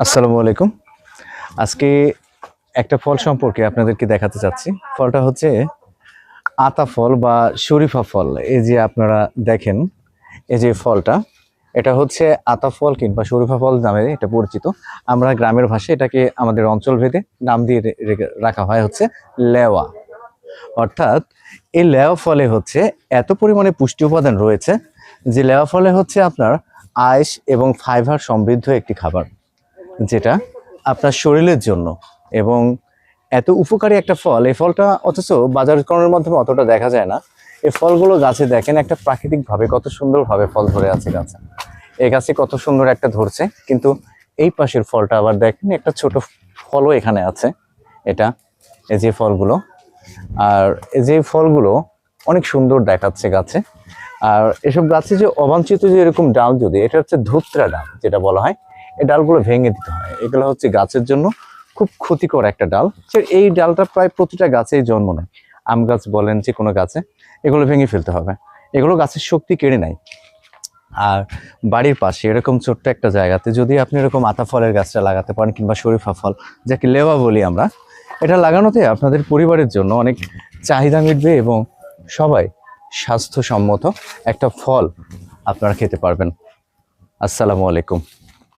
আসসালামু আলাইকুম। আজকে একটা ফল সম্পর্কে আপনাদেরকে দেখাতে চাচ্ছি। ফলটা হচ্ছে আতা ফল বা শরীফা ফল। এই যে আপনারা দেখেন, এই যে ফলটা, এটা হচ্ছে আতা ফল কিংবা শরীফা ফল নামে এটা পরিচিত। আমরা গ্রামের ভাষায় এটাকে আমাদের অঞ্চলভেদে নাম দিয়ে রাখা হয় হচ্ছে লেওয়া। অর্থাৎ এই লেওয়া ফলে হচ্ছে এত পরিমাণে পুষ্টি উপাদান রয়েছে যে লেওয়া ফলে হচ্ছে আপনার আঁশ এবং ফাইবার সমৃদ্ধ একটি খাবার, যেটা আপনার শরীরের জন্য এবং এত উপকারী একটা ফল। এই ফলটা অথচ বাজারকরণের মাধ্যমে অতটা দেখা যায় না। এই ফলগুলো গাছে দেখেন একটা প্রাকৃতিকভাবে কত সুন্দরভাবে ফল ধরে আছে গাছে। এই গাছে কত সুন্দর একটা ধরছে, কিন্তু এই পাশের ফলটা আবার দেখেন একটা ছোট ফলও এখানে আছে। এটা এই যে ফলগুলো, আর এই যে ফলগুলো অনেক সুন্দর দেখাচ্ছে গাছে। আর এসব গাছে যে অবাঞ্ছিত যে এরকম ডাল, যদি এটা হচ্ছে ধুত্রা ডাল যেটা বলা হয়, এই ডালগুলো ভেঙে দিতে হয়। এগুলো হচ্ছে গাছের জন্য খুব ক্ষতিকর একটা ডাল। এই ডালটা প্রায় প্রতিটা গাছেই জন্ম নেয়। আম গাছ বলেন, যে কোনো গাছে এগুলো ভেঙে ফেলতে হবে। এগুলো গাছের শক্তি কেড়ে নেয়। আর বাড়ির পাশে এরকম ছোট্ট একটা জায়গাতে যদি আপনি এরকম আতা ফলের গাছটা লাগাতে পারেন, কিংবা শরীফা ফল যাকে লেওয়া বলি আমরা, এটা লাগানোতে আপনাদের পরিবারের জন্য অনেক চাহিদা মিটবে এবং সবাই স্বাস্থ্যসম্মত একটা ফল আপনারা খেতে পারবেন। আসসালামু আলাইকুম।